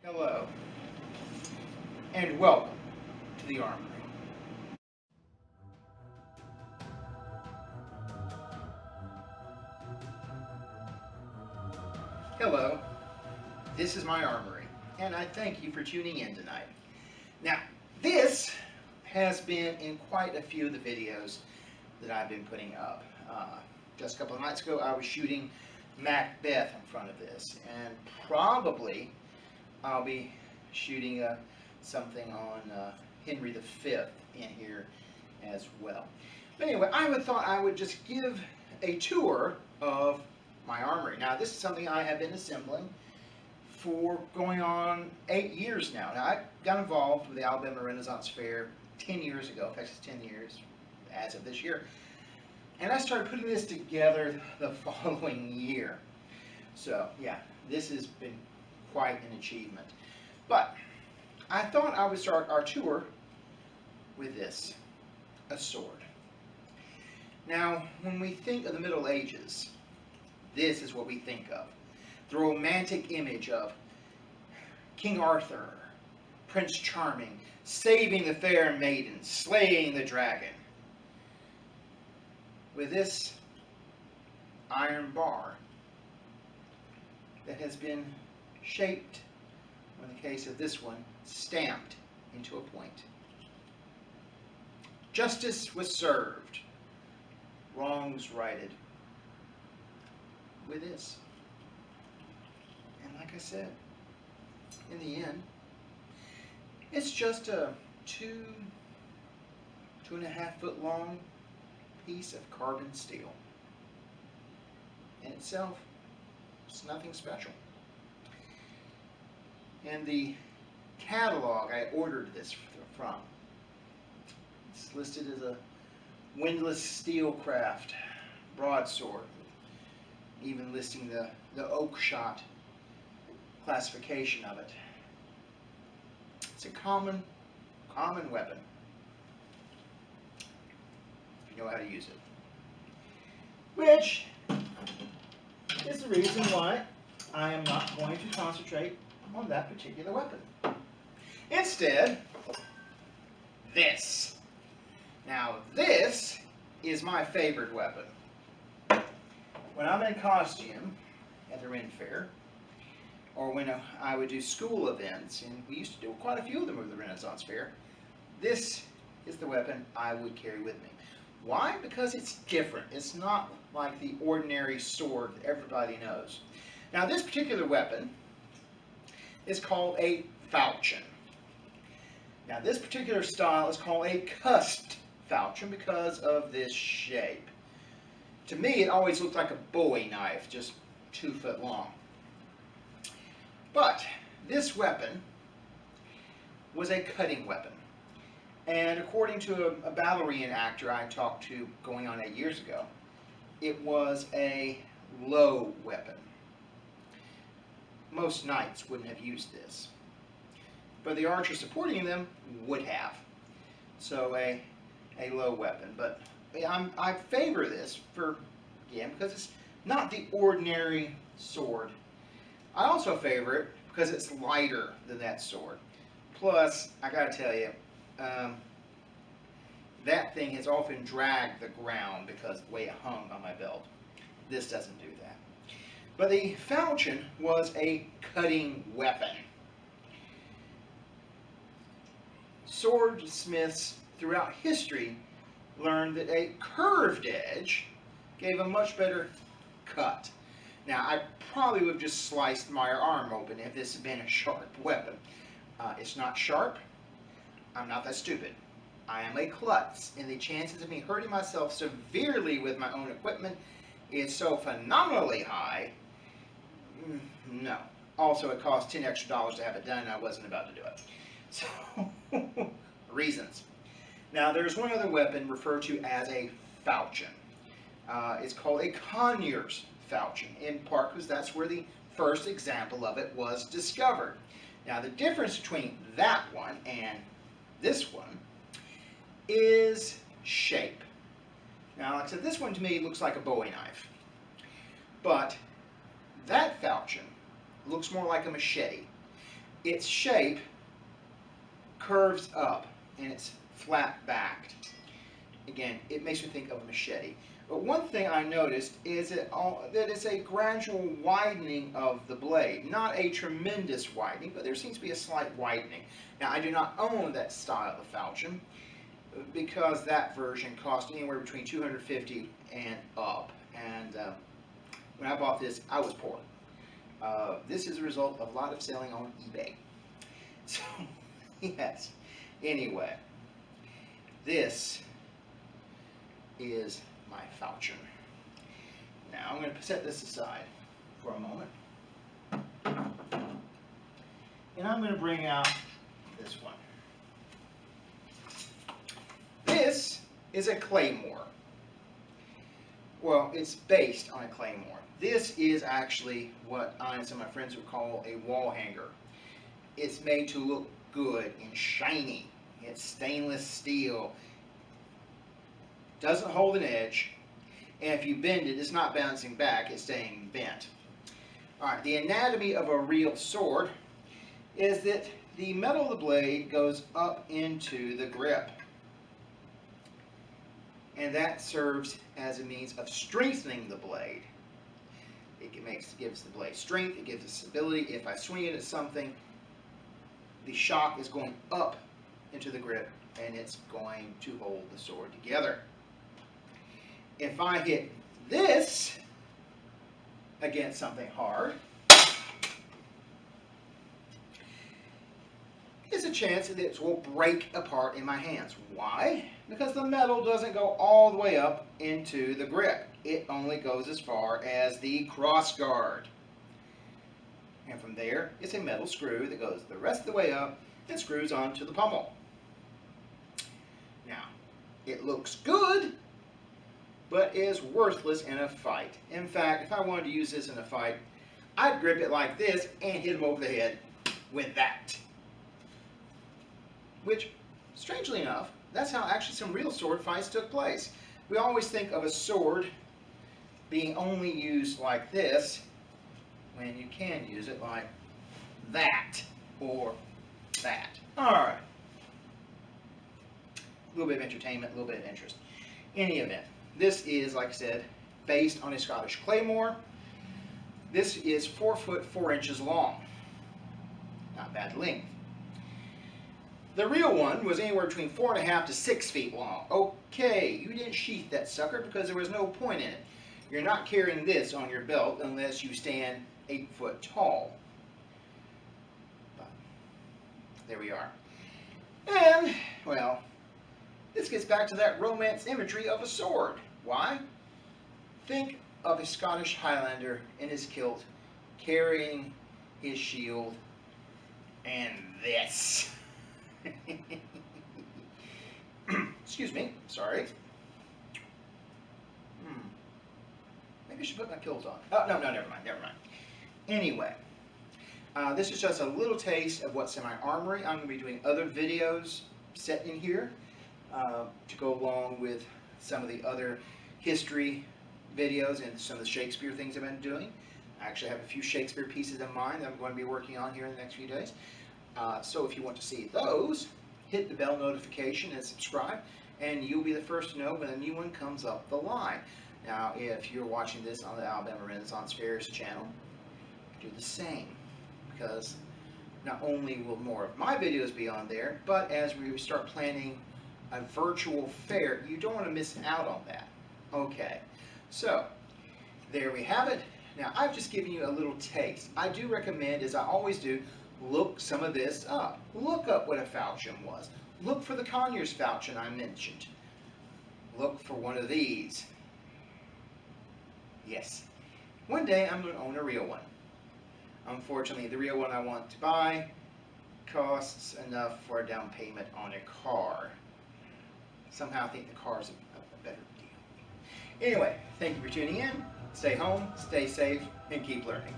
Hello, and welcome to the Armory. Hello, this is my Armory, and I thank you for tuning in tonight. Now, this has been in quite a few of the videos that I've been putting up. Just a couple of nights ago, I was shooting Macbeth in front of this, and probably I'll be shooting something on Henry V in here as well. But anyway, thought I would just give a tour of my armory. Now, this is something I have been assembling for going on 8 years now. Now, I got involved with the Alabama Renaissance Fair 10 years ago. In fact, it's 10 years as of this year. And I started putting this together the following year. So, yeah, this has been quite an achievement. But I thought I would start our tour with this, a sword. Now, when we think of the Middle Ages, this is what we think of. The romantic image of King Arthur, Prince Charming, saving the fair maiden, slaying the dragon. With this iron bar that has been shaped, or in the case of this one, stamped into a point. Justice was served, wrongs righted with this. And like I said, in the end, it's just a 2.5 foot long piece of carbon steel. In itself, it's nothing special. In the catalog I ordered this from, it's listed as a windlass steelcraft broadsword, even listing the oak shot classification of it. It's a common weapon if you know how to use it. Which is the reason why I am not going to concentrate on that particular weapon. Instead, this. Now, this is my favorite weapon. When I'm in costume at the Ren Fair, or when I would do school events, and we used to do quite a few of them at the Renaissance Fair, this is the weapon I would carry with me. Why? Because it's different. It's not like the ordinary sword that everybody knows. Now, this particular weapon is called a falchion. Now, this particular style is called a cusped falchion because of this shape. To me, it always looked like a Bowie knife, just 2 foot long. But this weapon was a cutting weapon. And according to a battle reenactor I talked to going on 8 years ago, it was a low weapon. Most knights wouldn't have used this, but the archer supporting them would have. So a low weapon. But I favor this because it's not the ordinary sword. I also favor it because it's lighter than that sword. Plus, I gotta tell you, that thing has often dragged the ground because of the way it hung on my belt. This doesn't do that. But the falchion was a cutting weapon. Swordsmiths throughout history learned that a curved edge gave a much better cut. Now, I probably would have just sliced my arm open if this had been a sharp weapon. It's not sharp. I'm not that stupid. I am a klutz, and the chances of me hurting myself severely with my own equipment is so phenomenally high. No. Also, it cost $10 extra to have it done, and I wasn't about to do it. So, reasons. Now, there's one other weapon referred to as a falchion. It's called a conyer's falchion, in part because that's where the first example of it was discovered. Now, the difference between that one and this one is shape. Now, like I said, this one to me looks like a Bowie knife. But that falchion looks more like a machete. its shape curves up and it's flat backed. Again, it makes me think of a machete. But one thing I noticed is that it's a gradual widening of the blade. Not a tremendous widening, but there seems to be a slight widening. Now, I do not own that style of Falchion because that version cost anywhere between $250 and up. And when I bought this, I was poor. This is a result of a lot of selling on eBay. So, yes. Anyway, this is my Falchion. Now I'm going to set this aside for a moment. And I'm going to bring out this one. This is a claymore. Well, it's based on a claymore. This is actually what I and some of my friends would call a wall hanger. It's made to look good and shiny. It's stainless steel. Doesn't hold an edge, and if you bend it, it's not bouncing back, it's staying bent. Alright, the anatomy of a real sword is that the metal of the blade goes up into the grip, and that serves as a means of strengthening the blade. It gives the blade strength, it gives it stability. If I swing it at something, the shock is going up into the grip, and it's going to hold the sword together. If I hit this against something hard, there's a chance that it will break apart in my hands. Why? Because the metal doesn't go all the way up into the grip. It only goes as far as the cross guard. And from there, it's a metal screw that goes the rest of the way up and screws onto the pommel. Now, it looks good, but is worthless in a fight. In fact, if I wanted to use this in a fight, I'd grip it like this and hit him over the head with that. Which, strangely enough, that's how actually some real sword fights took place. We always think of a sword being only used like this, when you can use it like that or that. Alright. A little bit of entertainment, a little bit of interest. In any event, this is, like I said, based on a Scottish claymore. This is 4 foot 4 inches long. Not bad length. The real one was anywhere between 4.5 to 6 feet long. Okay, you didn't sheath that sucker because there was no point in it. You're not carrying this on your belt unless you stand 8 foot tall. But there we are. And, well, this gets back to that romance imagery of a sword. Why? Think of a Scottish Highlander in his kilt, carrying his shield, and this. Excuse me, sorry. Maybe I should put my kilt on. Oh, no, never mind. Anyway, this is just a little taste of what's in my armory. I'm going to be doing other videos set in here to go along with some of the other history videos and some of the Shakespeare things I've been doing. I actually have a few Shakespeare pieces in mind that I'm going to be working on here in the next few days. So if you want to see those, hit the bell notification and subscribe, and you'll be the first to know when a new one comes up the line. Now, if you're watching this on the Alabama Renaissance Fairs channel, do the same, because not only will more of my videos be on there, but as we start planning a virtual fair, you don't want to miss out on that. Okay, so there we have it. Now, I've just given you a little taste. I do recommend, as I always do, look some of this up. Look up what a falchion was. Look for the Conyers falchion I mentioned. Look for one of these. Yes, one day I'm going to own a real one. Unfortunately, the real one I want to buy costs enough for a down payment on a car. Somehow I think the car is a better deal. Anyway, thank you for tuning in. Stay home, stay safe, and keep learning.